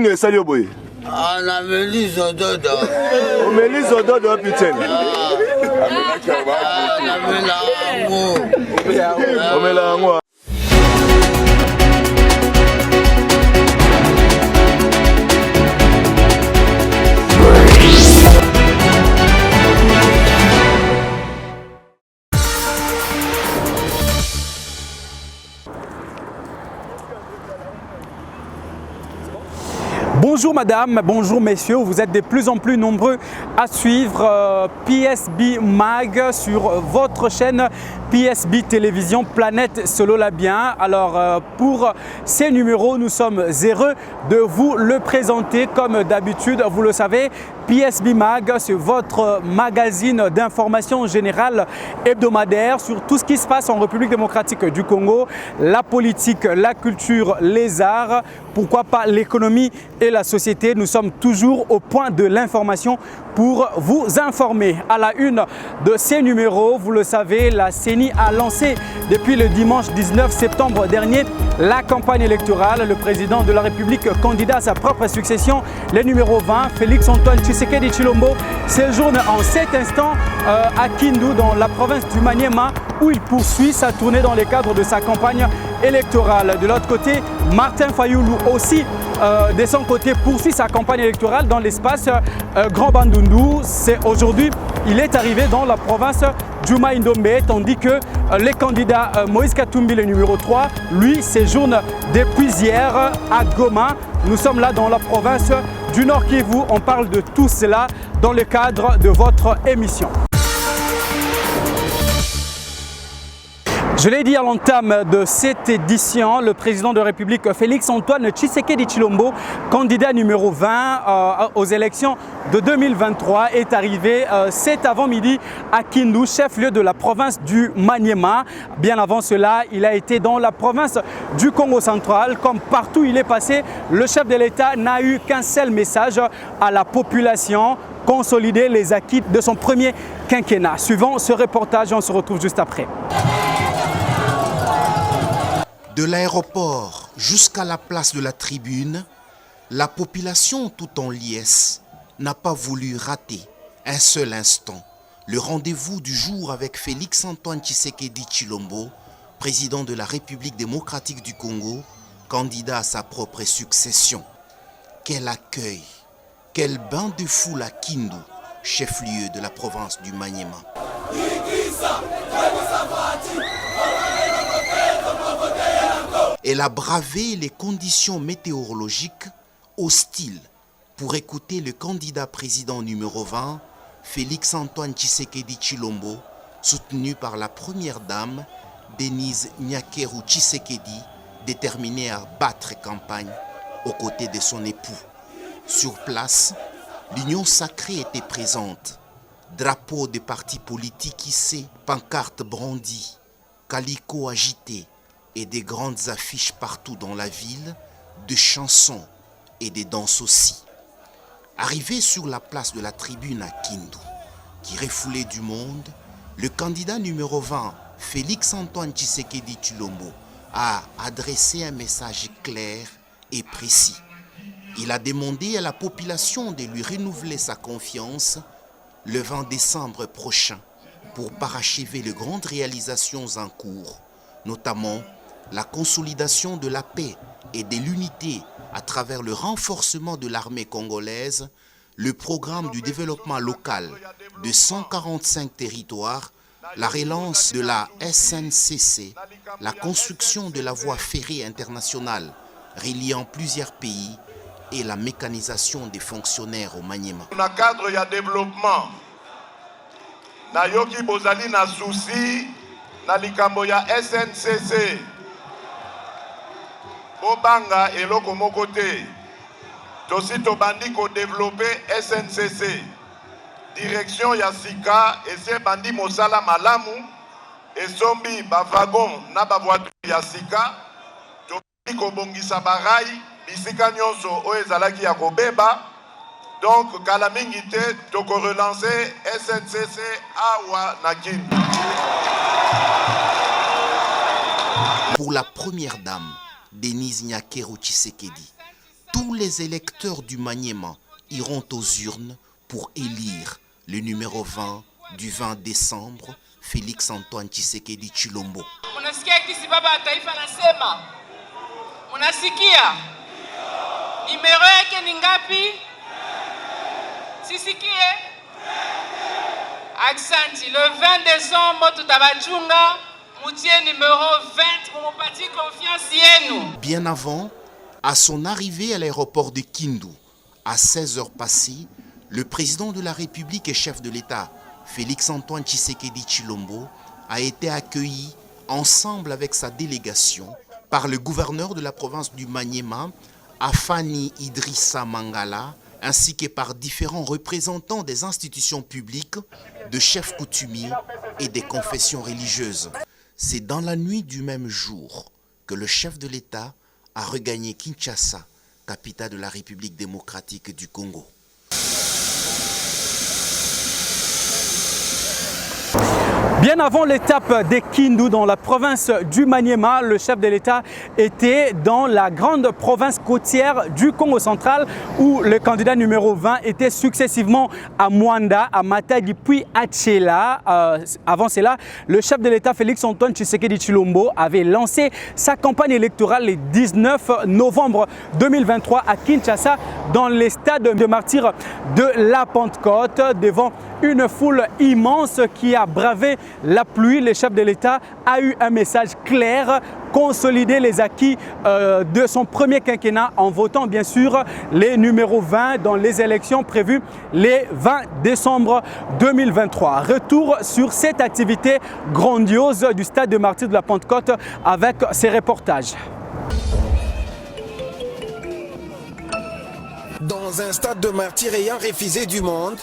Nini esali oboye? Na Melise Ododo. O Melise Ododo putain. Na Melango. O Melango. Bonjour madame, bonjour messieurs, vous êtes de plus en plus nombreux à suivre PSB Mag sur votre chaîne PSB Télévision Planète Solo Labien. Alors pour ces numéros, nous sommes heureux de vous le présenter comme d'habitude. Vous le savez, PSB Mag, c'est votre magazine d'information générale hebdomadaire sur tout ce qui se passe en République démocratique du Congo, la politique, la culture, les arts, pourquoi pas l'économie et la société. Nous sommes toujours au point de l'information pour vous informer. À la une de ces numéros, vous le savez, la CENI a lancé depuis le dimanche 19 septembre dernier la campagne électorale. Le président de la République, candidat à sa propre succession, le numéro 20, Félix-Antoine Tshisekedi Tshilombo, séjourne en cet instant à Kindu, dans la province du Maniema, où il poursuit sa tournée dans le cadre de sa campagne électorale. De l'autre côté, Martin Fayoulou aussi, de son côté, poursuit sa campagne électorale dans l'espace Grand Bandundu. Aujourd'hui, il est arrivé dans la province du Maïndombe, tandis que le candidat Moïse Katumbi, le numéro 3, lui séjourne depuis hier à Goma. Nous sommes là dans la province du Nord Kivu. On parle de tout cela dans le cadre de votre émission. Je l'ai dit à l'entame de cette édition, le président de la République Félix-Antoine Tshisekedi Tshilombo, candidat numéro 20 aux élections de 2023, est arrivé cet avant-midi à Kindu, chef-lieu de la province du Maniema. Bien avant cela, il a été dans la province du Congo central. Comme partout où il est passé, le chef de l'État n'a eu qu'un seul message à la population: consolider les acquis de son premier quinquennat. Suivant ce reportage, on se retrouve juste après. De l'aéroport jusqu'à la place de la tribune, la population tout en liesse n'a pas voulu rater un seul instant le rendez-vous du jour avec Félix-Antoine Tshisekedi Tshilombo, président de la République démocratique du Congo, candidat à sa propre succession. Quel accueil, quel bain de foule à Kindu, chef-lieu de la province du Maniema. Elle a bravé les conditions météorologiques hostiles pour écouter le candidat président numéro 20, Félix-Antoine Tshisekedi Tshilombo, soutenu par la première dame, Denise Nyakeru Tshisekedi, déterminée à battre campagne aux côtés de son époux. Sur place, l'union sacrée était présente. Drapeaux de partis politiques hissés, pancartes brandies, calicots agités, et des grandes affiches partout dans la ville, de chansons et des danses aussi. Arrivé sur la place de la tribune à Kindu, qui refoulait du monde, le candidat numéro 20, Félix-Antoine Tshisekedi Tshilombo, a adressé un message clair et précis. Il a demandé à la population de lui renouveler sa confiance le 20 décembre prochain pour parachever les grandes réalisations en cours, notamment la consolidation de la paix et de l'unité à travers le renforcement de l'armée congolaise, le programme du développement local de 145 territoires, la relance de la SNCC, la construction de la voie ferrée internationale reliant plusieurs pays et la mécanisation des fonctionnaires au Maniema. Dans le cadre du développement, Nayoki Bozali na souci na likambo ya SNCC. Bobanga eloko moko te. Tosi tobandi ko développer SNCC. Direction ya sika ese bandi mosala malamu esombi ba wagon na ba voiture ya sika. Tobandi ko bongisa barai bisika nyonso o ezalaki ya kobeba. Donc kala mingi te toko relancer SNCC awa na Kindu. Pour la première dame, Denise Nyakeru Tshisekedi, tous les électeurs du Maniema iront aux urnes pour élire le numéro 20 du 20 décembre, Félix Antoine Tshisekedi Tshilombo. Munasikia kisi baba wa taifa anasema? Munasikia? Numero yake ni ngapi? Sisikie? Aksanti, le 20 décembre tutabachunga mutie numéro 20 pour mupatie confiance yenu. Bien avant, à son arrivée à l'aéroport de Kindu, à 16h passées, le président de la République et chef de l'État, Félix Antoine Tshisekedi Tshilombo, a été accueilli ensemble avec sa délégation par le gouverneur de la province du Maniema, Afani Idrissa Mangala, ainsi que par différents représentants des institutions publiques, de chefs coutumiers et des confessions religieuses. C'est dans la nuit du même jour que le chef de l'État a regagné Kinshasa, capitale de la République démocratique du Congo. Bien avant l'étape de Kindu dans la province du Maniema, le chef de l'État était dans la grande province côtière du Congo central où le candidat numéro 20 était successivement à Mwanda, à Matadi puis à Tchela. Avant cela, le chef de l'État Félix Antoine Tshisekedi Tshilombo avait lancé sa campagne électorale le 19 novembre 2023 à Kinshasa dans les stades de martyrs de la Pentecôte devant une foule immense qui a bravé la pluie. Le chef de l'État a eu un message clair: consolider les acquis de son premier quinquennat en votant bien sûr les numéros 20 dans les élections prévues les 20 décembre 2023. Retour sur cette activité grandiose du stade de martyrs de la Pentecôte avec ces reportages. Dans un stade de martyrs ayant refusé du monde,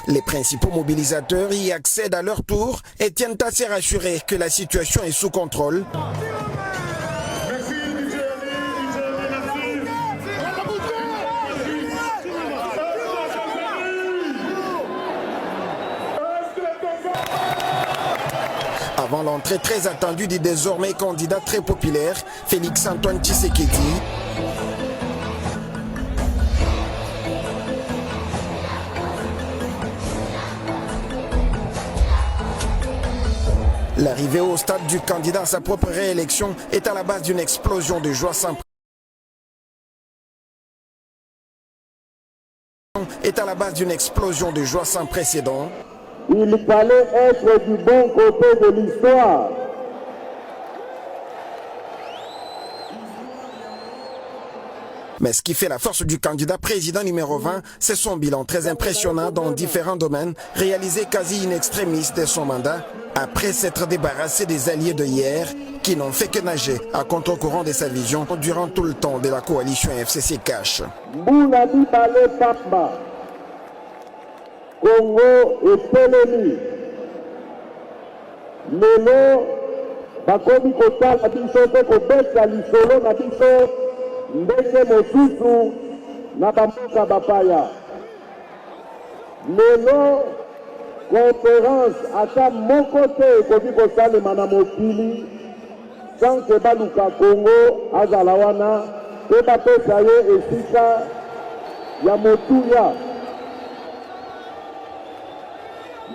les principaux mobilisateurs y accèdent à leur tour et tiennent à se rassurer que la situation est sous contrôle. Avant l'entrée très attendue du désormais candidat très populaire, Félix Antoine Tshisekedi, l'arrivée au stade du candidat à sa propre réélection est à la base d'une explosion de joie sans précédent. Il fallait être du bon côté de l'histoire. Mais ce qui fait la force du candidat président numéro 20, c'est son bilan très impressionnant dans différents domaines, réalisé quasi in extremis de son mandat, après s'être débarrassé des alliés de hier, qui n'ont fait que nager à contre-courant de sa vision durant tout le temps de la coalition FCC Cash. Boulabi Balé Pamba, Congo et Pelemi, Lelo, Bakomi Kota, Nabiso, Kobeka, Lisolo, Nabiso, Ndeke mosusu na bamboka bapaya. Lelo conférence ata moko te ekoki kosalema na mokili sans ke baluka Congo azala wana pe bapesa ye esika ya motuya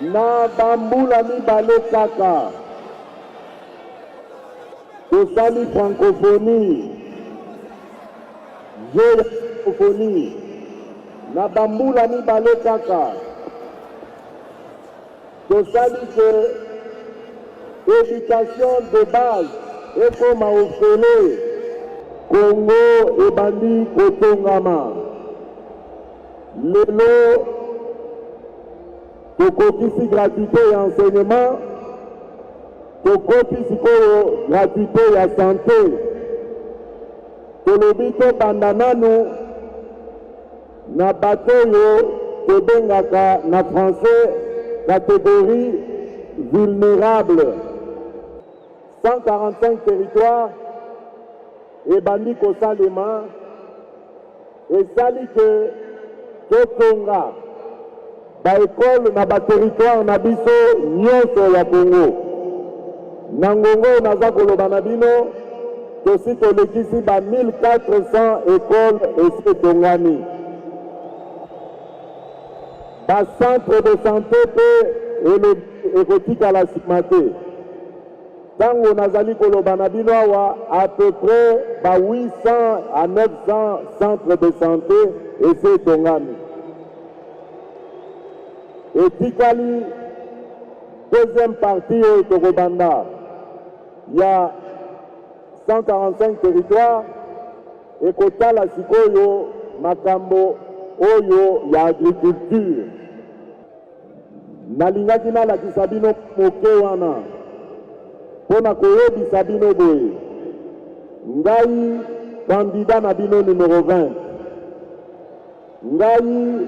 na bambula mibale kaka tosali francophonie francophonie na bambula mibale kaka tosali que éducation de base ekoma ofele Congo ebandi kotongama lelo tokokisi gratuité ya enseignement tokokisi sikoyo gratuité ya santé tolobi tobanda nanu na bato oyo tobengaka na français catégorie vulnérable. 145 territoires et bandi kosalema esali ke totonga baekole na baterritoire na biso nyonso ya Congo. Na ngongo naza koloba na bino tosi tolekisi ba 1400 écoles esi etongami. Ba centre de santé pe ekotikala nsima te. Tango nazali koloba na bino awa à peu près ba 800 à 900 centres de santé esi etongami. Etikali deuxième partie oyo tokobanda ya 145 territoires ekotala sikoyo makambo oyo ya agriculture. Nalingaki nalakisa bino moke wana mpona koyebisa bino boye ngai kandida na bino numéro 20, ngai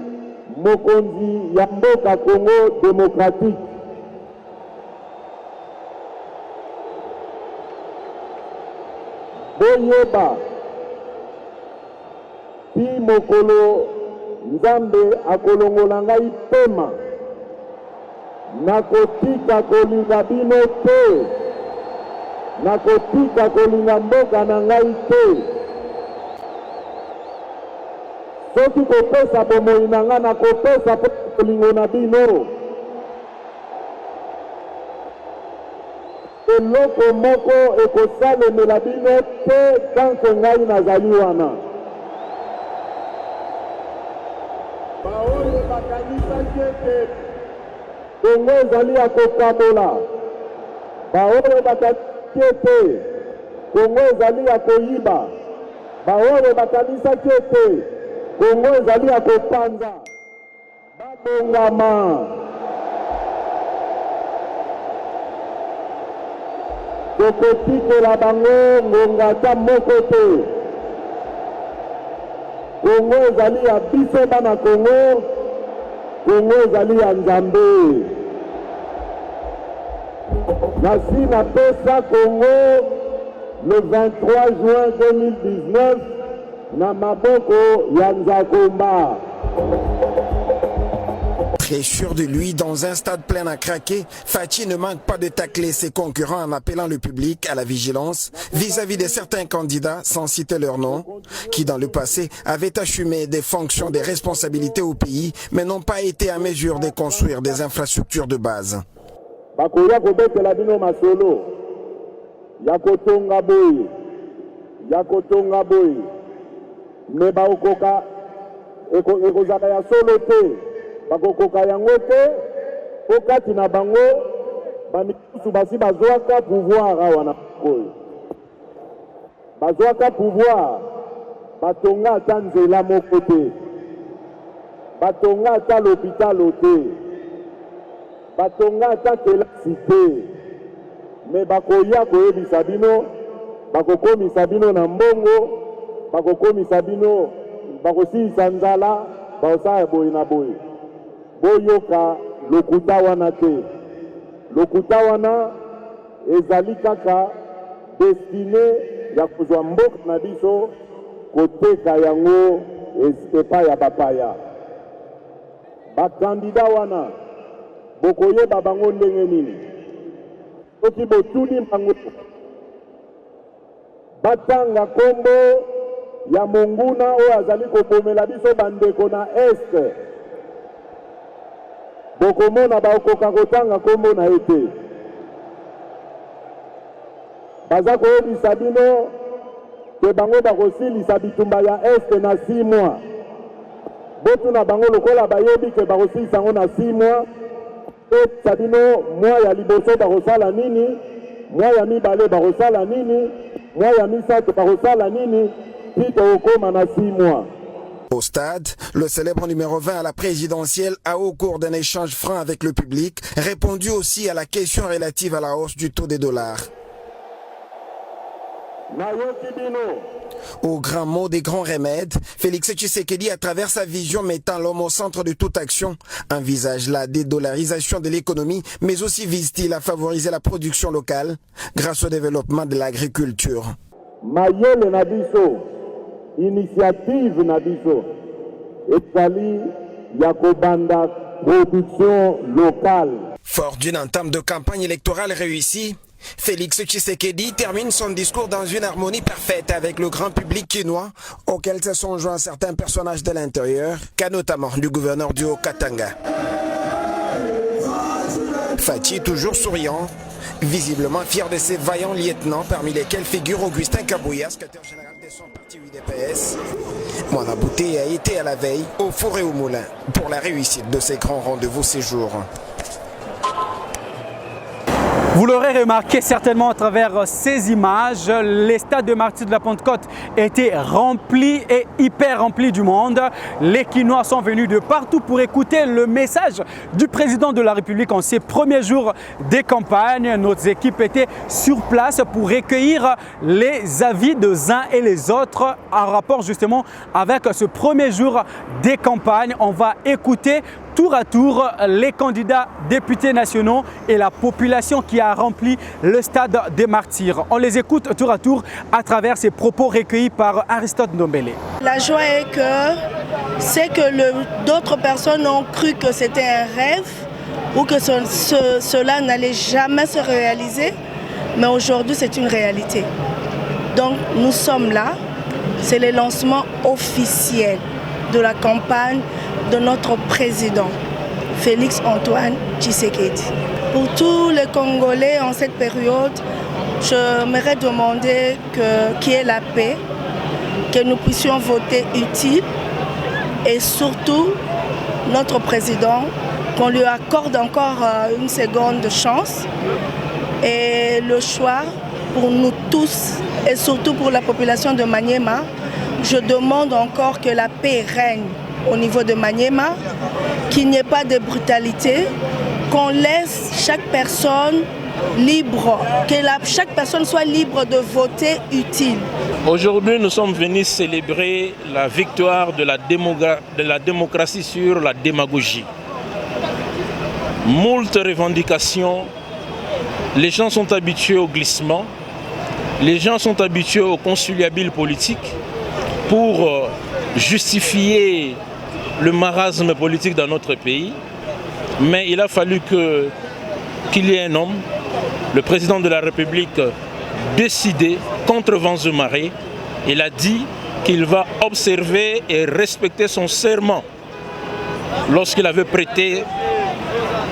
mokonzi ya mboka Congo démocratique. Boyeba ti mokolo Nzambe akolongola ngai pema nakotika kolinga bino te, nakotika kolinga mboka na ngai te. Soki kopesa bomoi na nga nakopesa mpo kolingo na bino. Eloko moko ekosalemela bino te tanke ngai nazali wana. Baoyo bakanisaki ete Kongo ezali ya kokabola, baoyo bakanisaki ete Kongo ezali ya koyiba, baoyo bakanisaki ete Kongo ezali ya kopanza, babongama. Tokotikela bango ngonga ata moko te. Kongo ezali ya biso bana Kongo, Kongo ezali ya Nzambe. Nasi napesa Kongo le 23 juin 2019 na maboko ya Nzakomba. Très sûr de lui, dans un stade plein à craquer, Fachi ne manque pas de tacler ses concurrents en appelant le public à la vigilance vis-à-vis de certains candidats, sans citer leur nom, qui dans le passé avaient assumé des fonctions, des responsabilités au pays, mais n'ont pas été à mesure de construire des infrastructures de base. Bakoya kobetela bino masolo, yakotonga boy, me baokoka ekozaka ya solo te. Bakokoka yango te po kati na bango bamisusu basi bazwaka pouvoir awa na koyo. Bazwaka pouvoir batonga ata nzela moko te, batonga ata l'hôpital te, batonga ata kelasi te, me bakoya koyebisa bino, bakokomisa bino na mbongo, bakokomisa bino, bakosilisa nzala, baosala boye na boye. Boyoka lokuta wana te. Lokuta wana ezali kaka destiné ya kozwa mboka na biso koteka yango epai ya bapaya. Bakandida wana bokoyeba bango ndenge nini. Soki botuni bango batanga kombo ya monguna oyo azali kobomela biso bandeko na este. Bokomona baokoka kotanga kombo na ete. Baza koyebisa bino ke bango bakosilisa bitumba ya este na 6 mois. Botu na bango lokola bayebi ke bakosilisa yango na 6 mois. Ebisa bino mwa ya liboso bakosala nini, mwa ya mibale bakosala nini, mwa ya misato bakosala nini, pito okoma na 6 mois. Au stade, le célèbre numéro 20 à la présidentielle a, au cours d'un échange franc avec le public, répondu aussi à la question relative à la hausse du taux des dollars. Au grand mot des grands remèdes, Félix Tshisekedi, à travers sa vision mettant l'homme au centre de toute action, envisage la dédollarisation de l'économie, mais aussi vise-t-il à favoriser la production locale grâce au développement de l'agriculture. Mayele na biso, initiative na biso, ezali ya kobanda production locale. Fort d'une entame de campagne électorale réussie, Félix Tshisekedi termine son discours dans une harmonie parfaite avec le grand public quinois, auquel se sont joints certains personnages de l'intérieur, cas notamment du gouverneur du Haut-Katanga. Fachi, toujours souriant, visiblement fier de ses vaillants lieutenants, parmi lesquels figure Augustin Kabouya, secrétaire général de son parti UDPS. Mwana Bouté a été à la veille au four et au moulin pour la réussite de ces grands rendez-vous séjours. Vous l'aurez remarqué certainement à travers ces images, les stades de Martyrs de la Pentecôte étaient remplis et hyper remplis du monde. Les Quinois sont venus de partout pour écouter le message du président de la République en ces premiers jours des campagnes. Nos équipes étaient sur place pour recueillir les avis des uns et les autres en rapport justement avec ce premier jour des campagnes. On va écouter tour à tour les candidats députés nationaux et la population qui a rempli le stade des Martyrs. On les écoute tour à tour à travers ces propos recueillis par Aristote Ndombele. La joie est que d'autres personnes ont cru que c'était un rêve ou que cela n'allait jamais se réaliser, mais aujourd'hui c'est une réalité. Donc nous sommes là, c'est le lancement officiel de la campagne de notre président, Félix Antoine Tshisekedi. Pour tous les Congolais en cette période, j'aimerais demander qu'il y ait la paix, que nous puissions voter utile et surtout notre président, qu'on lui accorde encore une seconde chance et le choix pour nous tous et surtout pour la population de Maniema. Je demande encore que la paix règne au niveau de Maniema, qu'il n'y ait pas de brutalité, qu'on laisse chaque personne libre, que chaque personne soit libre de voter utile. Aujourd'hui, nous sommes venus célébrer la victoire de la démocratie sur la démagogie. Moult revendications, les gens sont habitués au glissement, les gens sont habitués au conciliabule politique pour justifier le marasme politique dans notre pays, mais il a fallu qu'il y ait un homme, le président de la République, décidé contre vents et marées. Il a dit qu'il va observer et respecter son serment lorsqu'il avait prêté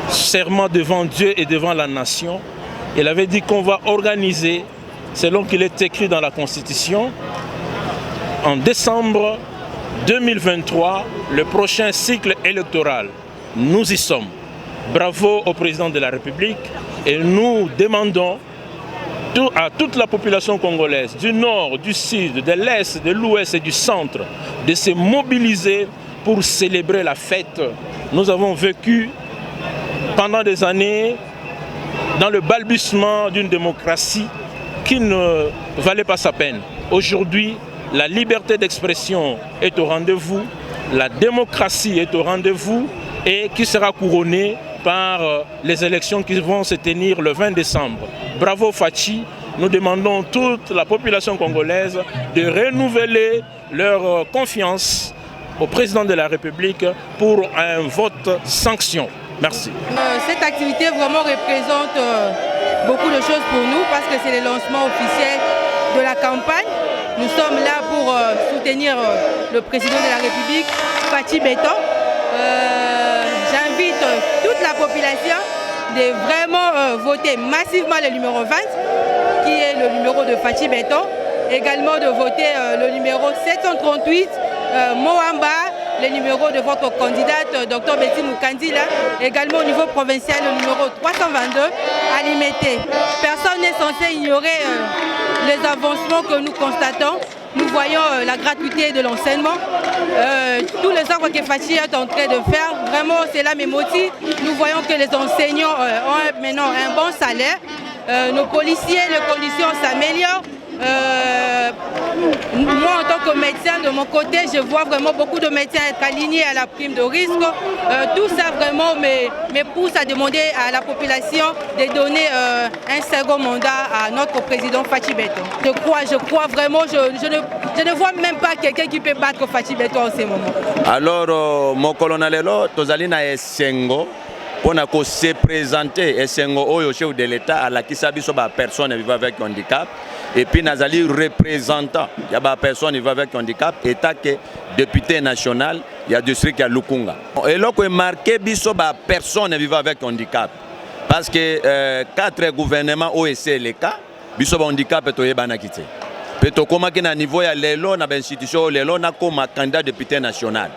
serment devant Dieu et devant la nation. Il avait dit qu'on va organiser, selon qu'il est écrit dans la Constitution, en décembre 2023, le prochain cycle électoral. Nous y sommes. Bravo au président de la République et nous demandons à toute la population congolaise, du nord, du sud, de l'est, de l'ouest et du centre, de se mobiliser pour célébrer la fête. Nous avons vécu pendant des années dans le balbutiement d'une démocratie qui ne valait pas sa peine. Aujourd'hui, la liberté d'expression est au rendez-vous, la démocratie est au rendez-vous et qui sera couronnée par les élections qui vont se tenir le 20 décembre. Bravo Fachi, nous demandons toute la population congolaise de renouveler leur confiance au président de la République pour un vote sanction. Merci. Cette activité vraiment représente beaucoup de choses pour nous parce que c'est le lancement officiel de la campagne. Nous sommes là pour soutenir le président de la République, Fachi Beton. J'invite toute la population de vraiment voter massivement le numéro 20, qui est le numéro de Fachi Beton. Également de voter le numéro 738, Moamba, le numéro de votre candidate, Dr Betty Mukandila. Également au niveau provincial, le numéro 322, Alimete. Personne n'est censé ignorer les avancements que nous constatons. Nous voyons la gratuité de l'enseignement, tous les œuvres que Fachi est en train de faire, vraiment cela me motive. Nous voyons que les enseignants ont maintenant un bon salaire, nos policiers, les conditions s'améliorent. Moi en tant que médecin de mon côté, je vois vraiment beaucoup de médecins être alignés à la prime de risque. Tout ça vraiment me pousse à demander à la population de donner un second mandat à notre président Fachi Beton. Je crois vraiment, je ne vois même pas quelqu'un qui peut battre Fachi Beton en ce moment. Alors, mon colonel, tozali na esengo pour se présenter et au chef de l'État à la Kisabiso, personne vivant avec handicap. Et puis, nous allons représentant, il y a des personnes vivant avec handicap, état que député national, il y a district à Lukunga. Et là, il marqué biso personne vivant avec handicap. Parce que 4 gouvernements OSC les cas, biso handicap est banakité. Peut-être comment que na niveau ya lelo na institution lelo na comme candidat député national.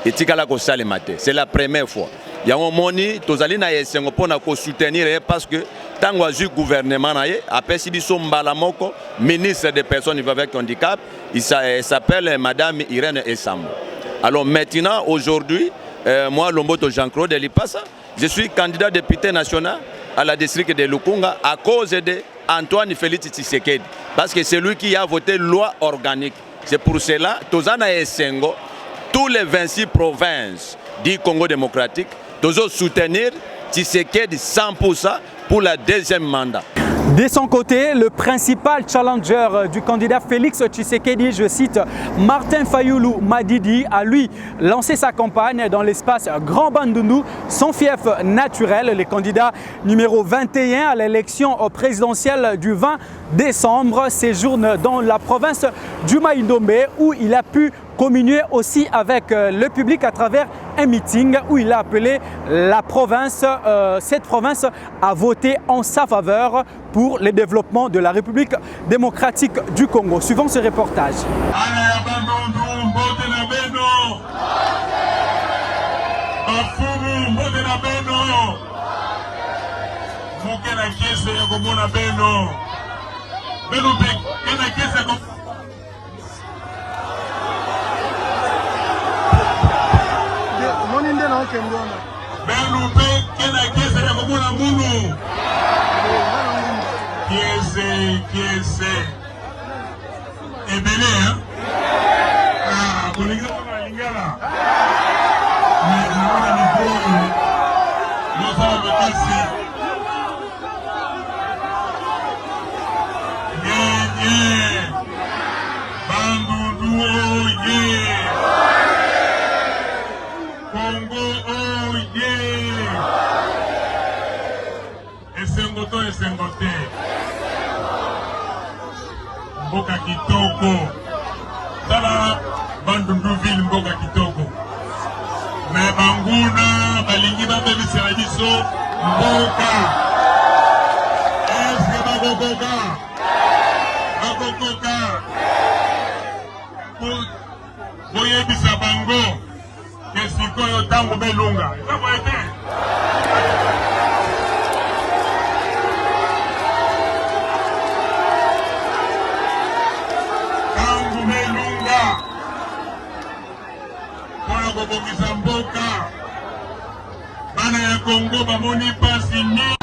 Et tikala ko sale maté. C'est la première fois. Il y a un moni tozali na yesengo pona ko soutenir parce que tango azu gouvernement na ye après si biso mbala moko ministre des personnes vivant avec handicap, il s'appelle madame Irène Essambo. Alors maintenant aujourd'hui moi Lomboto Jean-Claude Lipasa, je suis candidat député national à la district de Lukunga à cause de Antoine Félix Tshisekedi parce que c'est lui qui a voté loi organique. C'est pour cela tozana yesengo tous les 26 provinces du Congo démocratique doivent soutenir Tshisekedi 100% pour la deuxième mandat. De son côté, le principal challenger du candidat Félix Tshisekedi, je cite, Martin Fayoulou Madidi, a lui lancé sa campagne dans l'espace Grand Bandundu, son fief naturel, le candidat numéro 21 à l'élection présidentielle du 20 décembre, séjourne dans la province du Maïndombe où il a pu communier aussi avec le public à travers un meeting où il a appelé la province, cette province à voter en sa faveur pour le développement de la République démocratique du Congo. Suivant ce reportage. Mboka kitoko tala Bandunduville mboka kitoko mais banguna balingi babebisela biso mboka eske bakokoka boyebisa bango ke sikoyo ntango belunga ezakoete kobongisa mboka bana ya Kongo bamoni pasi mingi.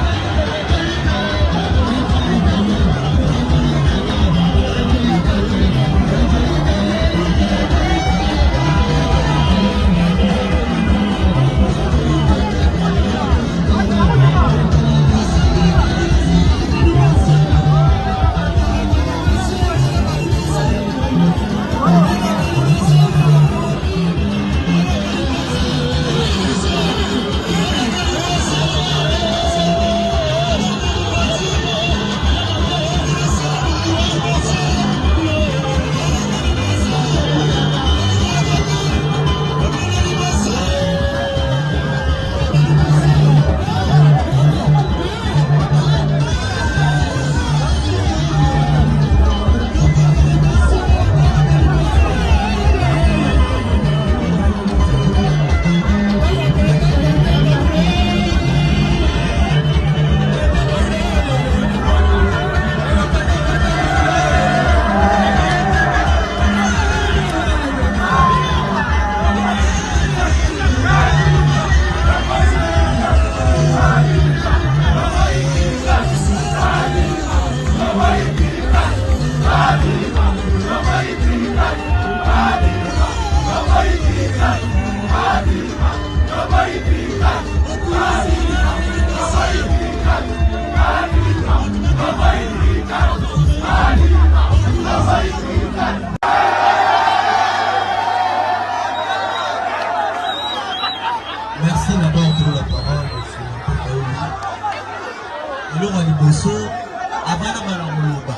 Abana Baramoloba.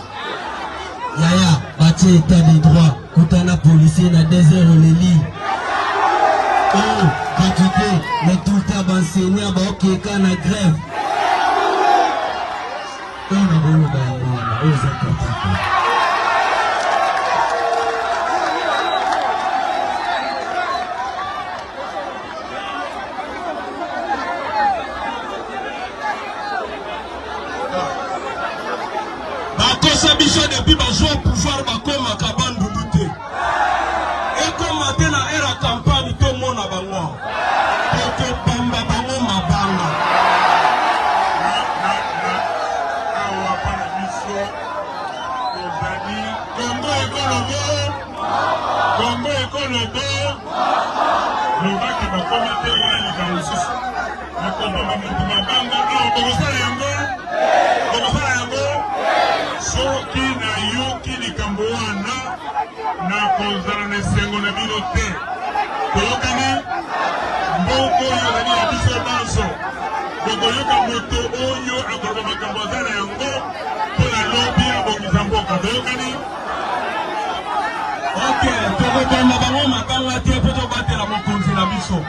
Yaya, bâti état de droit. Koutana policier na désert le lit. Oh, gratuité, mais tout le temps enseignant, ok, quand la grève. On a voulu aux incompris. Bakosa biso depuis bazwa pouvoir bakoma kabandu luté. Et comme matin na era campagne to mona bango. Toto bamba bango mabanga. Awa para biso. Kozali Congo ekolobo. Lobaki bakoma te ya likanisusu. Nakobamba mutu mabanga awa bokosala yango. Soki na yoki likambo wana na kozala na esengo na bino te toyokani mboko oyo ezali ya biso banso bokoyoka moto oyo akoloba makambo aza na yango mpo na lobi abongisa mboka toyokani ok tokobamba bango mabanga te mpo tobatela mokonzi na biso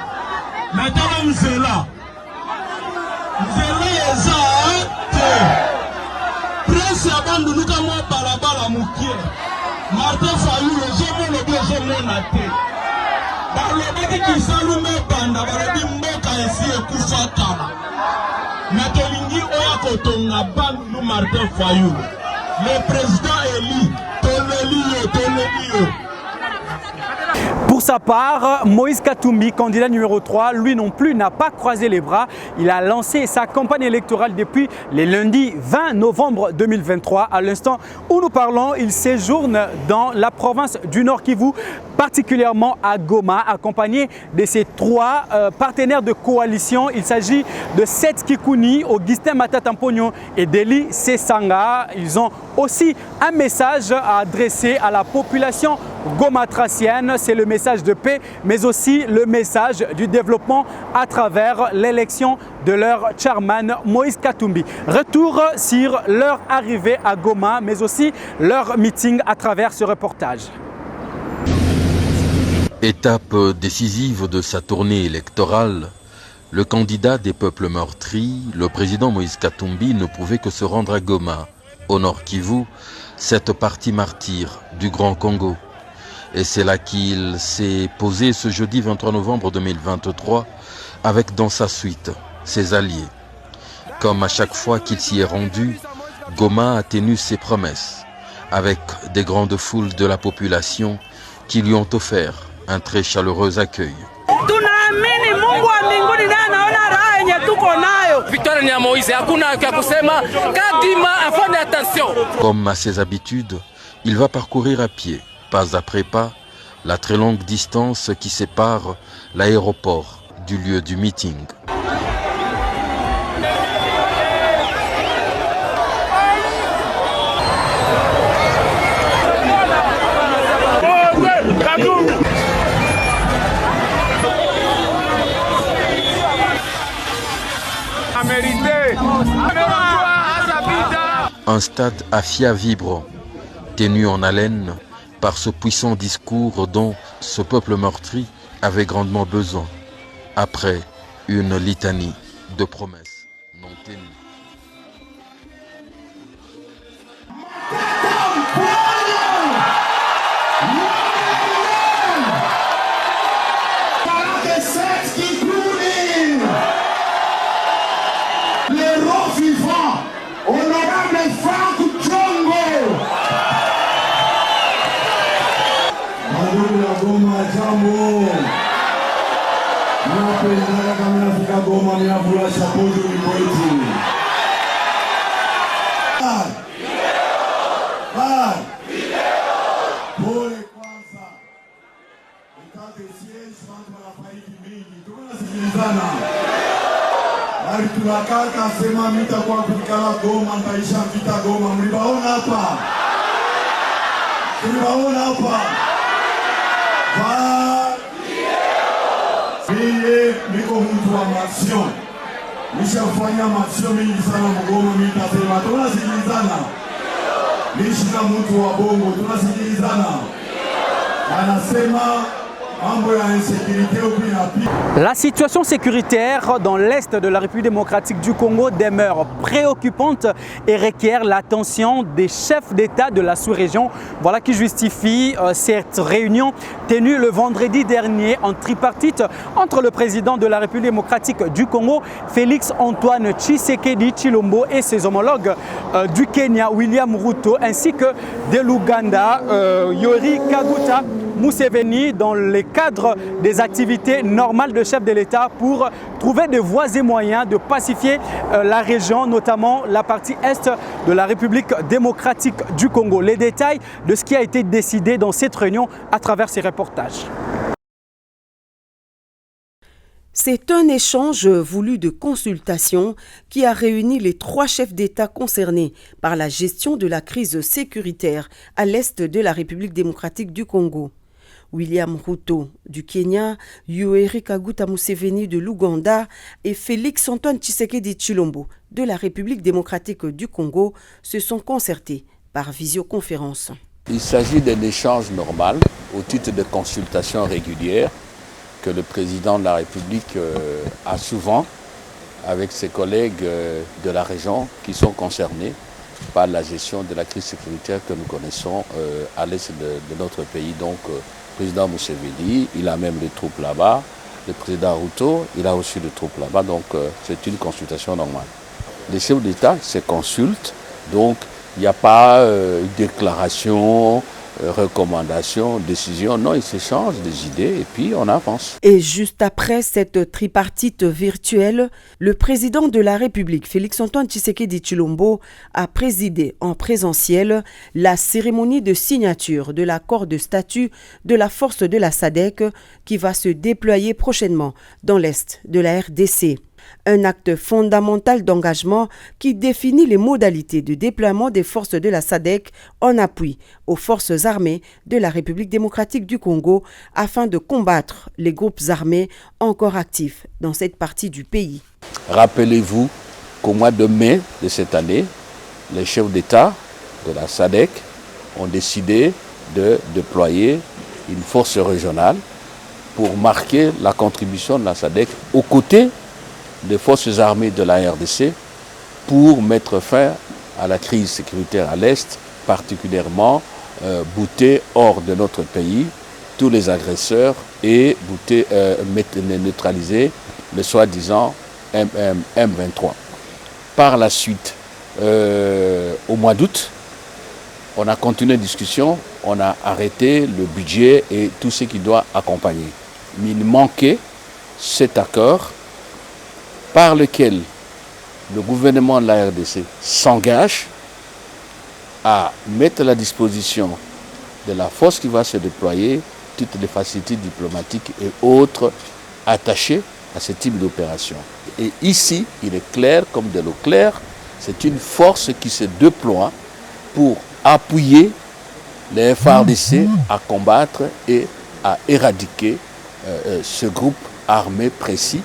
na tala nzela eza te presse ya banduluka mwa balabala mokie Martin Fayulu ezomona bi ezomona te balobaki kisalume banda balobi mboka esi ekufa kala na tolingi oyo akotonga bandulu Martin Fayulu le président eli toneli yo. Pour sa part, Moïse Katumbi, candidat numéro 3, lui non plus n'a pas croisé les bras. Il a lancé sa campagne électorale depuis le lundi 20 novembre 2023. À l'instant où nous parlons, il séjourne dans la province du Nord Kivu, particulièrement à Goma, accompagné de ses 3 partenaires de coalition. Il s'agit de Seth Kikuni, Augustin Matata Mpogno et Deli Sesanga. Ils ont aussi un message à adresser à la population gomatracienne. C'est le message de paix, mais aussi le message du développement à travers l'élection de leur chairman Moïse Katumbi. Retour sur leur arrivée à Goma, mais aussi leur meeting à travers ce reportage. Étape décisive de sa tournée électorale, le candidat des peuples meurtris, le président Moïse Katumbi, ne pouvait que se rendre à Goma, au Nord Kivu, cette partie martyre du Grand Congo. Et c'est là qu'il s'est posé ce jeudi 23 novembre 2023 avec dans sa suite ses alliés. Comme à chaque fois qu'il s'y est rendu, Goma a tenu ses promesses avec des grandes foules de la population qui lui ont offert un très chaleureux accueil. Comme à ses habitudes, il va parcourir à pied, pas après pas, la très longue distance qui sépare l'aéroport du lieu du meeting. Un stade à Fia vibre, tenu en haleine par ce puissant discours dont ce peuple meurtri avait grandement besoin, après une litanie de promesses non tenues. Tunakaka sema mita kwa kulikala Goma ntaisha vita Goma. Mlibaona hapa? Mlibaona hapa? Mie niko mtu wa masion. nishafanya matukio mengi sana Mgoma, mitasema tunasikilizana. Nishika mtu wa bongo, tunasikilizana. Anasema la situation sécuritaire dans l'est de la République démocratique du Congo demeure préoccupante et requiert l'attention des chefs d'État de la sous-région. Voilà qui justifie cette réunion tenue le vendredi dernier en tripartite entre le président de la République démocratique du Congo, Félix Antoine Tshisekedi Tshilombo, et ses homologues du Kenya, William Ruto, ainsi que de l'Ouganda, Yoweri Kaguta Museveni, dans le cadre des activités normales de chef de l'État pour trouver des voies et moyens de pacifier la région, notamment la partie est de la République démocratique du Congo. Les détails de ce qui a été décidé dans cette réunion à travers ces reportages. C'est un échange voulu de consultation qui a réuni les 3 chefs d'État concernés par la gestion de la crise sécuritaire à l'est de la République démocratique du Congo. William Ruto du Kenya, Yoweri Kaguta Museveni de l'Ouganda et Félix Antoine Tshisekedi Tshilombo de la République démocratique du Congo se sont concertés par visioconférence. Il s'agit d'un échange normal au titre de consultations régulières que le président de la République a souvent avec ses collègues de la région qui sont concernés par la gestion de la crise sécuritaire que nous connaissons à l'est de notre pays. Donc, le président Museveni, il a même des troupes là-bas. Le président Ruto, il a aussi des troupes là-bas. Donc, c'est une consultation normale. Les chefs d'État se consultent, donc il n'y a pas une déclaration, recommandations, décisions. Non, ils s'échangent des idées et puis on avance. Et juste après cette tripartite virtuelle, le président de la République, Félix Antoine Tshisekedi Tshilombo, a présidé en présentiel la cérémonie de signature de l'accord de statut de la force de la SADC qui va se déployer prochainement dans l'est de la RDC. Un acte fondamental d'engagement qui définit les modalités de déploiement des forces de la SADC en appui aux forces armées de la République démocratique du Congo afin de combattre les groupes armés encore actifs dans cette partie du pays. Rappelez-vous qu'au mois de mai de cette année, les chefs d'État de la SADC ont décidé de déployer une force régionale pour marquer la contribution de la SADC aux côtés des forces armées de la RDC pour mettre fin à la crise sécuritaire à l'Est, particulièrement bouter hors de notre pays tous les agresseurs et neutraliser le soi-disant M23. Par la suite, au mois d'août, on a continué la discussion, on a arrêté le budget et tout ce qui doit accompagner. Mais il manquait cet accord par lequel le gouvernement de la RDC s'engage à mettre à la disposition de la force qui va se déployer toutes les facilités diplomatiques et autres attachées à ce type d'opération. Et ici, il est clair comme de l'eau claire, c'est une force qui se déploie pour appuyer les FARDC à combattre et à éradiquer ce groupe armé précis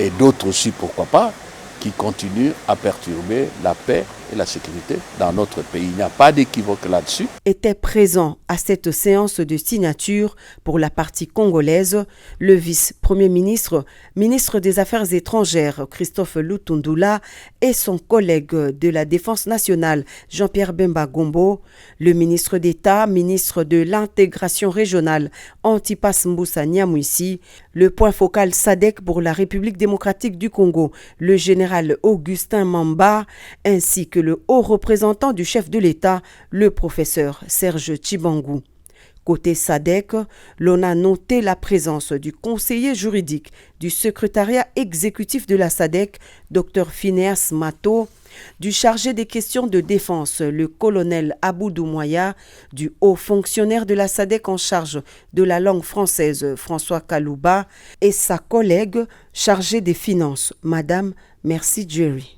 et d'autres aussi, pourquoi pas, qui continuent à perturber la paix et la sécurité dans notre pays. Il n'y a pas d'équivoque là-dessus. Était présent à cette séance de signature pour la partie congolaise le vice-premier ministre, ministre des Affaires étrangères Christophe Lutundula et son collègue de la Défense nationale Jean-Pierre Bemba Gombo, le ministre d'État, ministre de l'intégration régionale Antipas Mbusa Nyamwisi, le point focal SADC pour la République démocratique du Congo, le général Augustin Mamba, ainsi que le haut représentant du chef de l'État, le professeur Serge Tshibangou. Côté SADC, l'on a noté la présence du conseiller juridique du secrétariat exécutif de la SADC, Dr Phineas Mato, du chargé des questions de défense, le colonel Aboudou Moya, du haut fonctionnaire de la SADC en charge de la langue française, François Kalouba, et sa collègue chargée des finances, Madame Merci Jerry.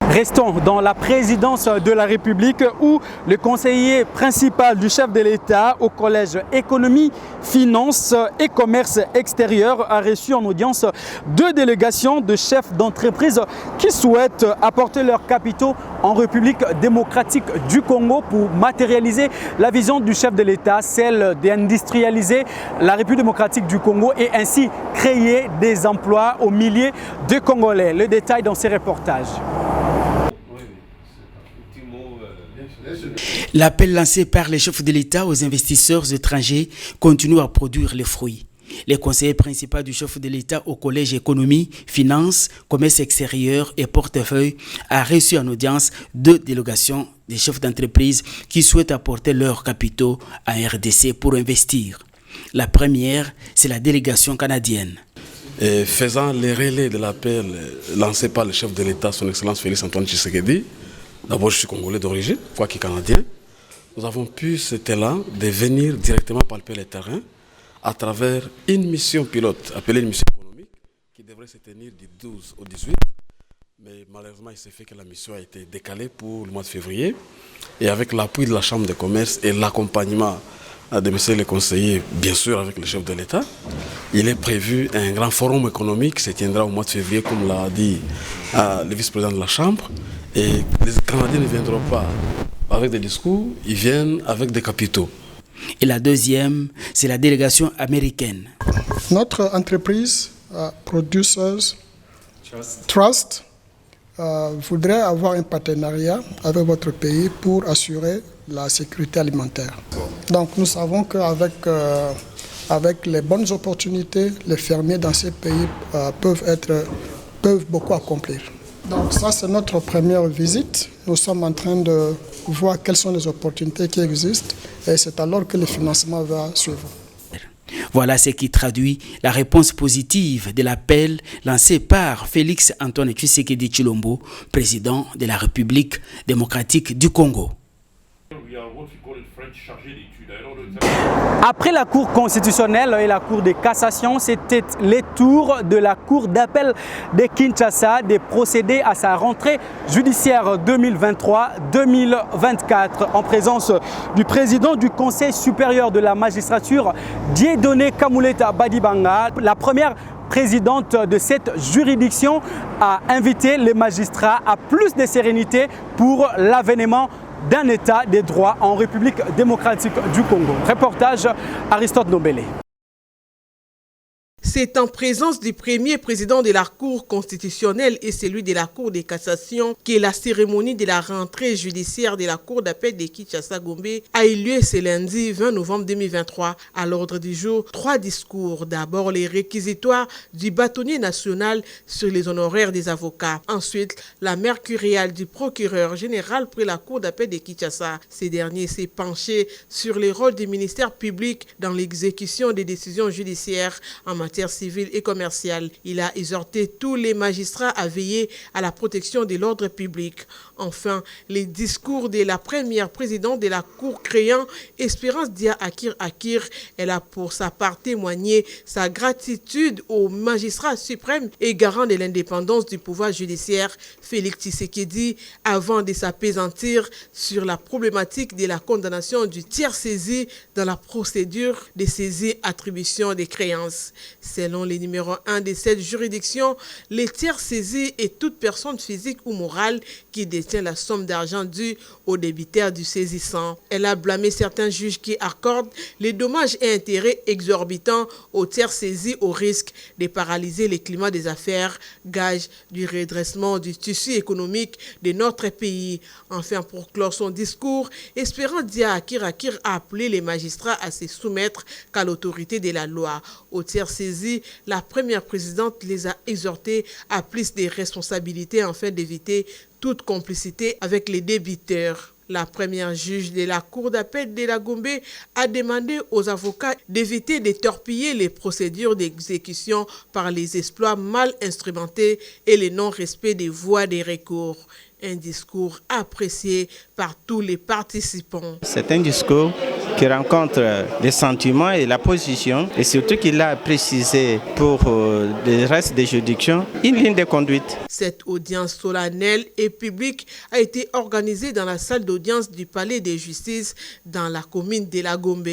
Restons dans la présidence de la République où le conseiller principal du chef de l'État au collège économie, finances et commerce extérieur a reçu en audience 2 délégations de chefs d'entreprise qui souhaitent apporter leurs capitaux en République démocratique du Congo pour matérialiser la vision du chef de l'État, celle d'industrialiser la République démocratique du Congo et ainsi créer des emplois aux milliers de Congolais. Le détail dans ces reportages. L'appel lancé par les chefs de l'État aux investisseurs étrangers continue à produire les fruits. Le conseiller principal du chef de l'État au collège économie, finances, commerce extérieur et portefeuille a reçu en audience 2 délégations des chefs d'entreprise qui souhaitent apporter leurs capitaux à RDC pour investir. La première, c'est la délégation canadienne. Et faisant les relais de l'appel lancé par le chef de l'État, son Excellence Félix Antoine Tshisekedi, d'abord je suis congolais d'origine, quoique canadien, nous avons pu cet élan de venir directement palper les terrains à travers une mission pilote, appelée une mission économique, qui devrait se tenir du 12 au 18. Mais malheureusement, il s'est fait que la mission a été décalée pour le mois de février. Et avec l'appui de la Chambre de commerce et l'accompagnement de monsieur le conseiller, bien sûr avec le chef de l'État, il est prévu un grand forum économique qui se tiendra au mois de février, comme l'a dit le vice-président de la Chambre. Et les Canadiens ne viendront pas avec des discours, ils viennent avec des capitaux. Et la deuxième, c'est la délégation américaine. Notre entreprise, Producers Trust, voudrait avoir un partenariat avec votre pays pour assurer la sécurité alimentaire. Donc nous savons qu'avec avec les bonnes opportunités, les fermiers dans ces pays peuvent beaucoup accomplir. Donc ça, c'est notre première visite. Nous sommes en train de voir quelles sont les opportunités qui existent et c'est alors que le financement va suivre. Voilà ce qui traduit la réponse positive de l'appel lancé par Félix Antoine Tshisekedi Tshilombo, président de la République démocratique du Congo. Après la Cour constitutionnelle et la Cour de cassation, c'était le tour de la Cour d'appel de Kinshasa de procéder à sa rentrée judiciaire 2023-2024 en présence du président du Conseil supérieur de la magistrature, Dieudonné Kamuleta Badibanga. La première présidente de cette juridiction a invité les magistrats à plus de sérénité pour l'avènement d'un état des droits en République démocratique du Congo. Reportage Aristote Nombele. C'est en présence du premier président de la Cour constitutionnelle et celui de la Cour de cassation que la cérémonie de la rentrée judiciaire de la Cour d'appel de Kinshasa-Gombe a eu lieu ce lundi 20 novembre 2023. À l'ordre du jour, 3 discours. D'abord, les réquisitoires du bâtonnier national sur les honoraires des avocats. Ensuite, la mercuriale du procureur général près la Cour d'appel de Kinshasa. Ces derniers s'est penché sur les rôles du ministère public dans l'exécution des décisions judiciaires en matière civile et commerciale. Il a exhorté tous les magistrats à veiller à la protection de l'ordre public. Enfin, les discours de la première présidente de la Cour créant Espérance Dia Akir, elle a pour sa part témoigné sa gratitude au magistrat suprême et garant de l'indépendance du pouvoir judiciaire, Félix Tshisekedi, avant de s'appesantir sur la problématique de la condamnation du tiers saisi dans la procédure de saisie-attribution des créances. Selon le numéro 1 de cette juridiction, les tiers saisis est toute personne physique ou morale qui détient la somme d'argent due au débitaire du saisissant. Elle a blâmé certains juges qui accordent les dommages et intérêts exorbitants aux tiers saisis au risque de paralyser le climat des affaires, gage du redressement du tissu économique de notre pays. Enfin, pour clore son discours, Espérance Dia Akir a appelé les magistrats à se soumettre qu'à l'autorité de la loi. Aux tiers saisis, la première présidente les a exhortés à plus de responsabilités afin d'éviter toute complicité avec les débiteurs. La première juge de la Cour d'appel de la Gombe a demandé aux avocats d'éviter de torpiller les procédures d'exécution par les exploits mal instrumentés et le non-respect des voies de recours. Un discours apprécié par tous les participants. C'est un discours qui rencontre les sentiments et la position, et surtout qu'il a précisé pour le reste des juridictions une ligne de conduite. Cette audience solennelle et publique a été organisée dans la salle d'audience du Palais de Justice dans la commune de La Gombe.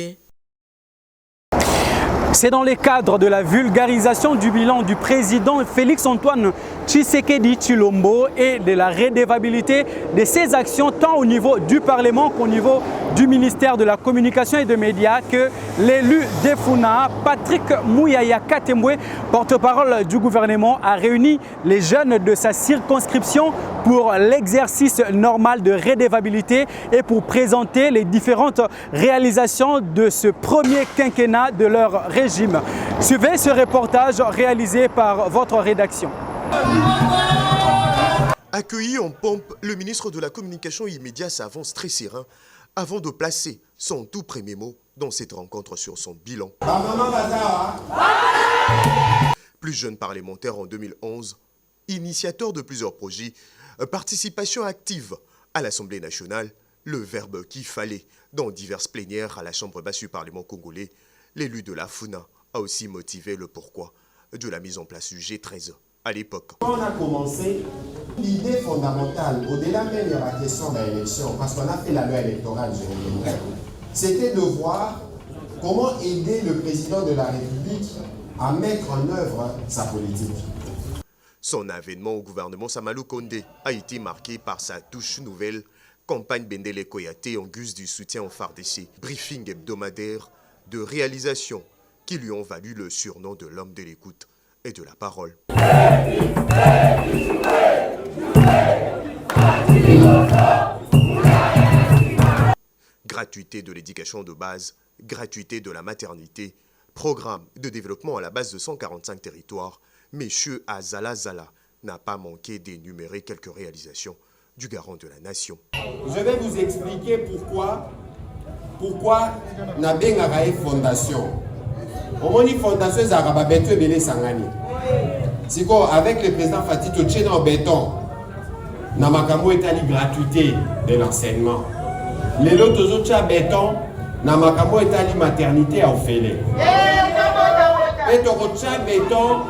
C'est dans le cadre de la vulgarisation du bilan du président Félix-Antoine Tshisekedi Tshilombo et de la redevabilité de ses actions tant au niveau du Parlement qu'au niveau du ministère de la Communication et des Médias que l'élu d'Efuna, Patrick Mouyaya Katembwe, porte-parole du gouvernement, a réuni les jeunes de sa circonscription pour l'exercice normal de redevabilité et pour présenter les différentes réalisations de ce premier quinquennat de leur régime. Suivez ce reportage réalisé par votre rédaction. Accueilli en pompe, le ministre de la Communication immédiat s'avance très serein avant de placer son tout premier mot dans cette rencontre sur son bilan. Plus jeune parlementaire en 2011, initiateur de plusieurs projets, participation active à l'Assemblée nationale, le verbe qu'il fallait dans diverses plénières à la Chambre basse du Parlement congolais, l'élu de la FUNA a aussi motivé le pourquoi de la mise en place du G13 à l'époque. Quand on a commencé, l'idée fondamentale, au-delà même de la question de l'élection, parce qu'on a fait la loi électorale, c'était de voir comment aider le président de la République à mettre en œuvre sa politique. Son avènement au gouvernement Samalou Kondé a été marqué par sa touche nouvelle, campagne Bendele Koyate en guise du soutien au FARDC, briefing hebdomadaire de réalisation qui lui ont valu le surnom de l'homme de l'écoute et de la parole. Gratuité de l'éducation de base, gratuité de la maternité, programme de développement à la base de 145 territoires, Monsieur Azala Zala n'a pas manqué d'énumérer quelques réalisations du garant de la nation. Je vais vous expliquer pourquoi Nabengarae Fondation. Omoni Fondation Zaraba Beto Ebele Sangani. Siko avec le président Fatih Toché dans béton. Namakamo etali gratuité de l'enseignement. Les autres tcha béton. Namakamo etali maternité à Ophélie. Et tcha béton.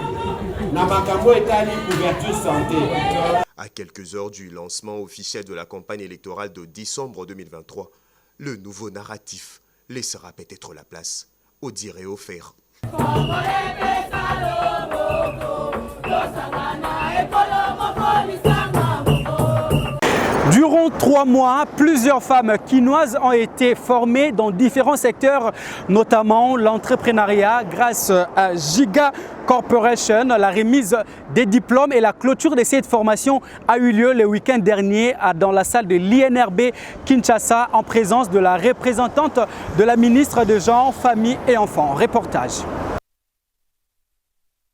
Namakamo etali couverture santé. À quelques heures du lancement officiel de la campagne électorale de décembre 2023, le nouveau narratif laissera peut-être la place au dire et au faire. Durant 3 mois, plusieurs femmes quinoises ont été formées dans différents secteurs, notamment l'entrepreneuriat grâce à Giga Corporation. La remise des diplômes et la clôture de cette formation a eu lieu le week-end dernier dans la salle de l'INRB Kinshasa en présence de la représentante de la ministre de Genre, Famille et Enfants. Reportage.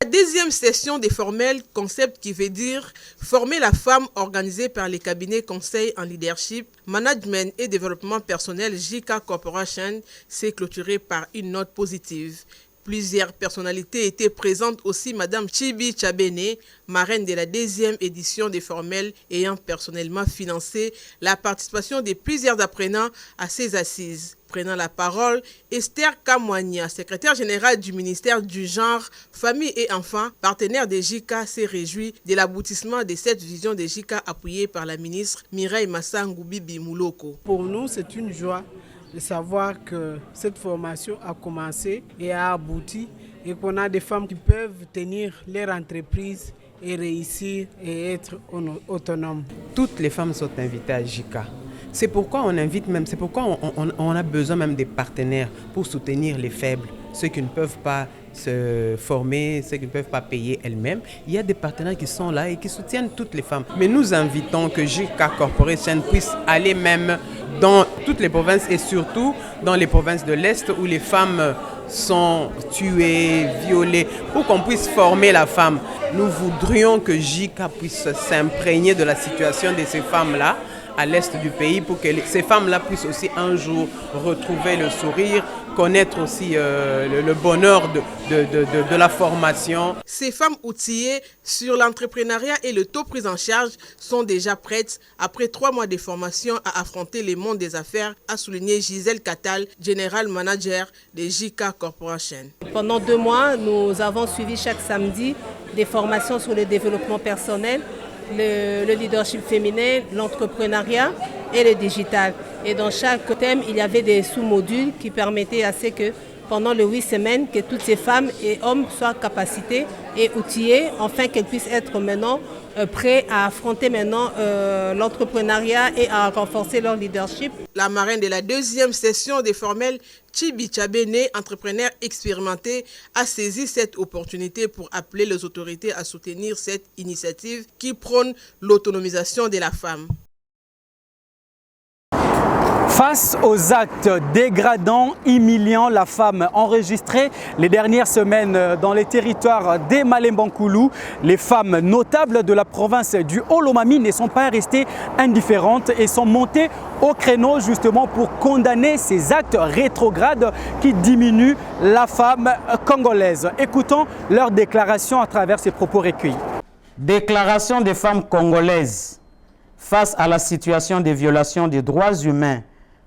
La deuxième session des formels, concept qui veut dire former la femme, organisée par les cabinets conseils en leadership, management et développement personnel JK Corporation, s'est clôturée par une note positive. Plusieurs personnalités étaient présentes aussi, Madame Chibi Chabene, marraine de la deuxième édition des formels, ayant personnellement financé la participation de plusieurs apprenants à ces assises. Prenant la parole, Esther Kamwania, secrétaire générale du ministère du Genre, Famille et Enfants, partenaire des JICA, s'est réjoui de l'aboutissement de cette vision des JICA appuyée par la ministre Mireille Massangu Bibi Mouloko. Pour nous, c'est une joie de savoir que cette formation a commencé et a abouti et qu'on a des femmes qui peuvent tenir leur entreprise et réussir et être autonomes. Toutes les femmes sont invitées à JICA. C'est pourquoi on invite même, c'est pourquoi on a besoin même des partenaires pour soutenir les faibles, ceux qui ne peuvent pas se former, ceux qui ne peuvent pas payer elles-mêmes. Il y a des partenaires qui sont là et qui soutiennent toutes les femmes. Mais nous invitons que JK Corporation puisse aller même dans toutes les provinces et surtout dans les provinces de l'Est où les femmes sont tuées, violées, pour qu'on puisse former la femme. Nous voudrions que JK puisse s'imprégner de la situation de ces femmes-là à l'est du pays pour que ces femmes-là puissent aussi un jour retrouver le sourire, connaître aussi le bonheur de la formation. Ces femmes outillées sur l'entrepreneuriat et le taux pris en charge sont déjà prêtes, après 3 mois de formation, à affronter le monde des affaires, a souligné Gisèle Catal, General Manager de JK Corporation. Pendant 2 mois, nous avons suivi chaque samedi des formations sur le développement personnel, le leadership féminin, l'entrepreneuriat et le digital. Et dans chaque thème, il y avait des sous-modules qui permettaient à ce que pendant les 8 semaines, que toutes ces femmes et hommes soient capacités et outillés, afin qu'elles puissent être maintenant prêts à affronter maintenant l'entrepreneuriat et à renforcer leur leadership. La marraine de la 2e session des formels, Chibi Chabene, entrepreneur expérimenté, a saisi cette opportunité pour appeler les autorités à soutenir cette initiative qui prône l'autonomisation de la femme. Face aux actes dégradants, humiliant la femme enregistrés les dernières semaines dans les territoires des Malembankoulou, les femmes notables de la province du Haut-Lomami ne sont pas restées indifférentes et sont montées au créneau justement pour condamner ces actes rétrogrades qui diminuent la femme congolaise. Écoutons leur déclaration à travers ces propos recueillis. Déclaration des femmes congolaises face à la situation de violation des droits humains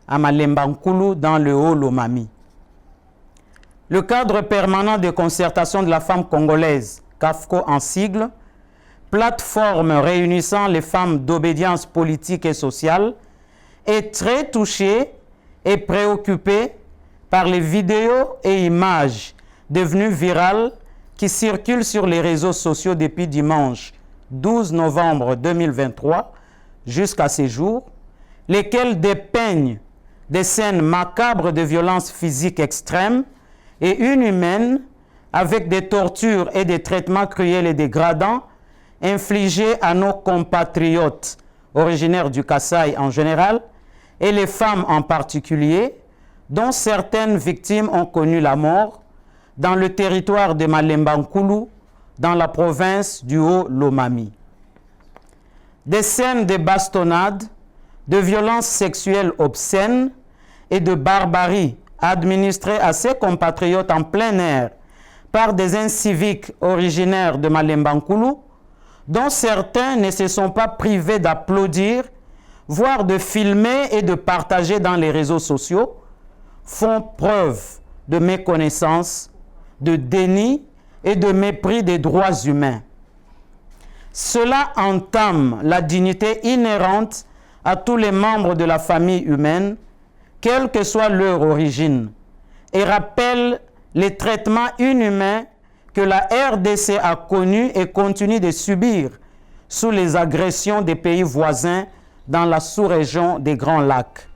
à Malembankoulou dans le Haut-Lomami. Le cadre permanent de concertation de la femme congolaise, CAFCO en sigle, plateforme réunissant les femmes d'obédience politique et sociale, est très touché et préoccupé par les vidéos et images devenues virales qui circulent sur les réseaux sociaux depuis dimanche 12 novembre 2023 jusqu'à ces jours, lesquels dépeignent des scènes macabres de violences physiques extrêmes et inhumaines avec des tortures et des traitements cruels et dégradants infligés à nos compatriotes originaires du Kasaï en général et les femmes en particulier, dont certaines victimes ont connu la mort dans le territoire de Malembankoulou, dans la province du Haut-Lomami. Des scènes de bastonnades, de violences sexuelles obscènes et de barbarie administrées à ses compatriotes en plein air par des inciviques originaires de Malembankoulou, dont certains ne se sont pas privés d'applaudir, voire de filmer et de partager dans les réseaux sociaux, font preuve de méconnaissance, de déni et de mépris des droits humains. Cela entame la dignité inhérente à tous les membres de la famille humaine, quelle que soit leur origine, et rappelle les traitements inhumains que la RDC a connus et continue de subir sous les agressions des pays voisins dans la sous-région des Grands Lacs.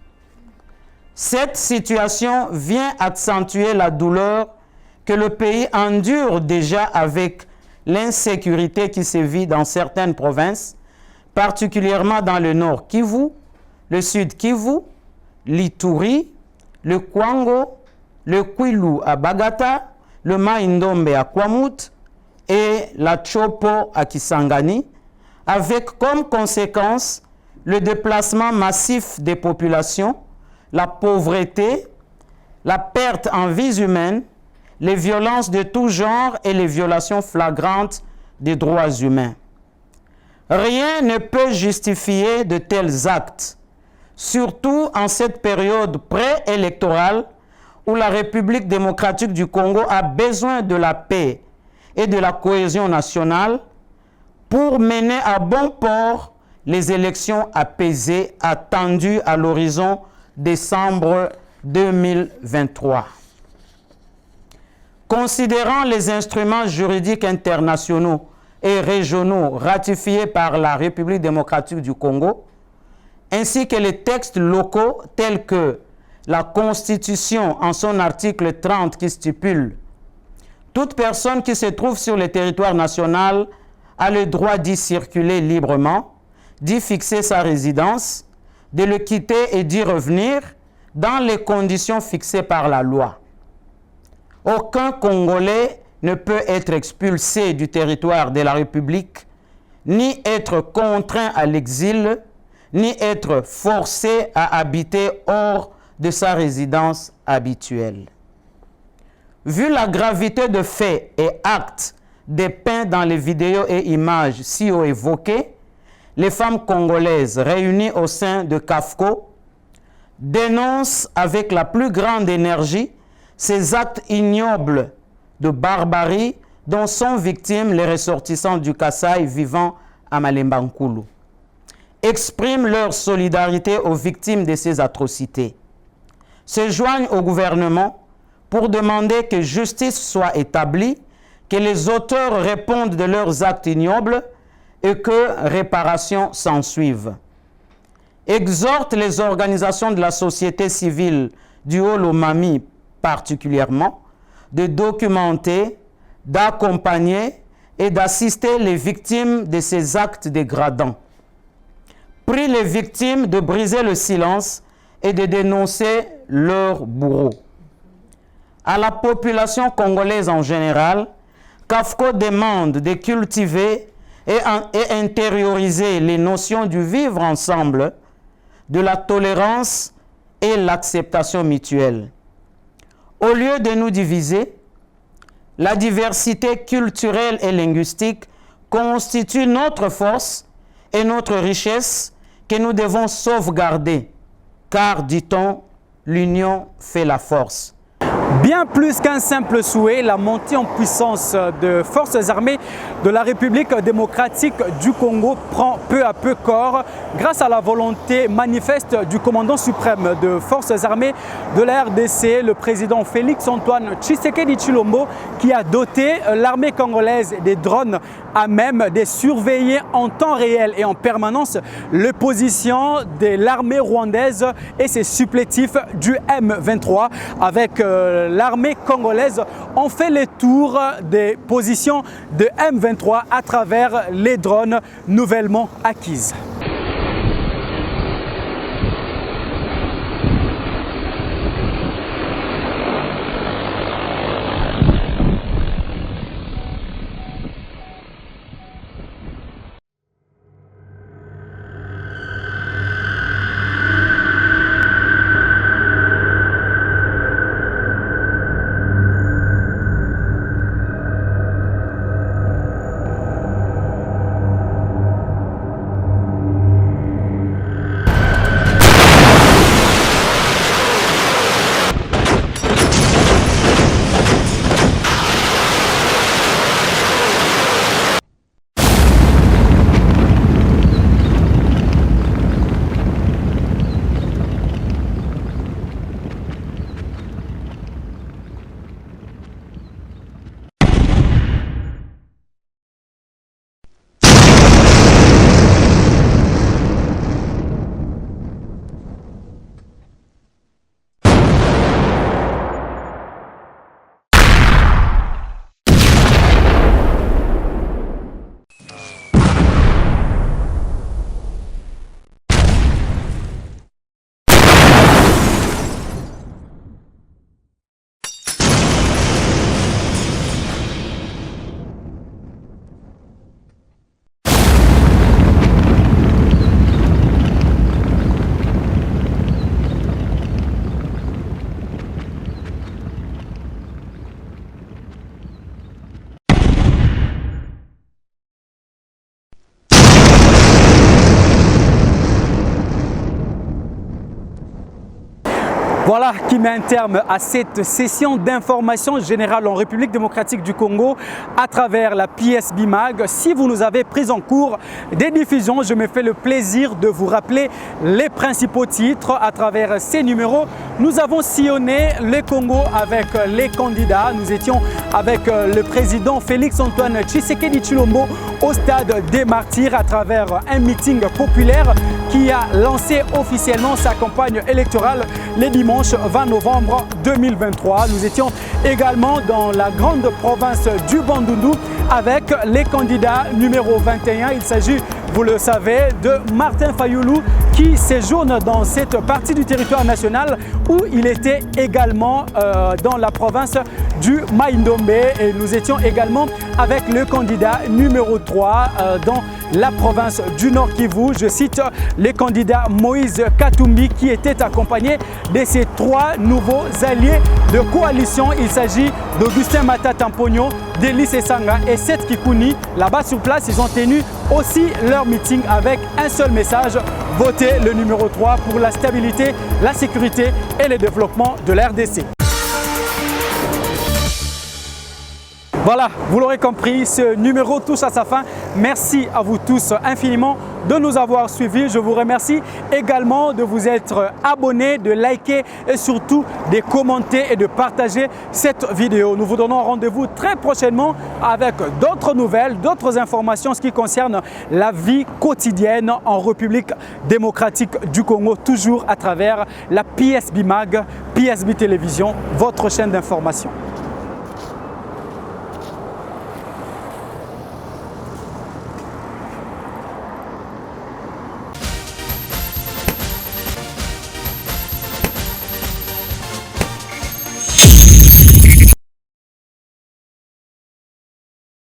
Cette situation vient accentuer la douleur que le pays endure déjà avec l'insécurité qui sévit dans certaines provinces, particulièrement dans le nord Kivu, le sud Kivu, l'Ituri, le Kwango, le Kwilu à Bagata, le Maïndombe à Kwamut et la Chopo à Kisangani, avec comme conséquence le déplacement massif des populations, la pauvreté, la perte en vies humaines, les violences de tout genre et les violations flagrantes des droits humains. Rien ne peut justifier de tels actes, surtout en cette période préélectorale où la République démocratique du Congo a besoin de la paix et de la cohésion nationale pour mener à bon port les élections apaisées attendues à l'horizon décembre 2023. Considérant les instruments juridiques internationaux et régionaux ratifiés par la République démocratique du Congo, ainsi que les textes locaux tels que la Constitution en son article 30 qui stipule « Toute personne qui se trouve sur le territoire national a le droit d'y circuler librement, d'y fixer sa résidence, de le quitter et d'y revenir dans les conditions fixées par la loi. Aucun Congolais ne peut être expulsé du territoire de la République, ni être contraint à l'exil, ni être forcé à habiter hors de sa résidence habituelle. » Vu la gravité de faits et actes dépeints dans les vidéos et images si haut évoquées, les femmes congolaises réunies au sein de CAFCO dénoncent avec la plus grande énergie ces actes ignobles de barbarie dont sont victimes les ressortissants du Kasaï vivant à Malemba Nkulu. Expriment leur solidarité aux victimes de ces atrocités. Se joignent au gouvernement pour demander que justice soit établie, que les auteurs répondent de leurs actes ignobles et que réparation s'ensuive. Exhortent les organisations de la société civile du Haut-Lomami particulièrement de documenter, d'accompagner et d'assister les victimes de ces actes dégradants. Prie les victimes de briser le silence et de dénoncer leurs bourreaux. À la population congolaise en général, CAFCO demande de cultiver et intérioriser les notions du vivre ensemble, de la tolérance et l'acceptation mutuelle. Au lieu de nous diviser, la diversité culturelle et linguistique constitue notre force et notre richesse que nous devons sauvegarder, car, dit-on, l'union fait la force. Bien plus qu'un simple souhait, la montée en puissance de forces armées de la République démocratique du Congo prend peu à peu corps grâce à la volonté manifeste du commandant suprême de forces armées de la RDC, le président Félix-Antoine Tshisekedi Tshilombo, qui a doté l'armée congolaise des drones à même de surveiller en temps réel et en permanence les positions de l'armée rwandaise et ses supplétifs du M23 avec l'armée congolaise ont fait le tour des positions de M23 à travers les drones nouvellement acquises. Voilà qui met un terme à cette session d'information générale en République démocratique du Congo à travers la PSB Mag. Si vous nous avez pris en cours des diffusions, je me fais le plaisir de vous rappeler les principaux titres à travers ces numéros. Nous avons sillonné le Congo avec les candidats. Nous étions avec le président Félix-Antoine Tshisekedi Tshilombo au stade des Martyrs à travers un meeting populaire qui a lancé officiellement sa campagne électorale le dimanche 20 novembre 2023. Nous étions également dans la grande province du Bandundu avec les candidats numéro 21. Il s'agit, vous le savez, de Martin Fayulu qui séjourne dans cette partie du territoire national où il était également dans la province du Mai-Ndombe. Et nous étions également avec le candidat numéro 3 dans la province du Nord Kivu. Je cite le candidat Moïse Katumbi qui était accompagné de ses 3 nouveaux alliés de coalition. Il s'agit d'Augustin Matata-Mpogno, Delis Esanga et Seth Kikuni. Là-bas sur place, ils ont tenu aussi leur meeting avec un seul message: votez le numéro 3 pour la stabilité, la sécurité et le développement de la RDC. Voilà, vous l'aurez compris, ce numéro touche à sa fin. Merci à vous tous infiniment de nous avoir suivis. Je vous remercie également de vous être abonnés, de liker et surtout de commenter et de partager cette vidéo. Nous vous donnons rendez-vous très prochainement avec d'autres nouvelles, d'autres informations en ce qui concerne la vie quotidienne en République démocratique du Congo, toujours à travers la PSB Mag, PSB Télévision, votre chaîne d'information.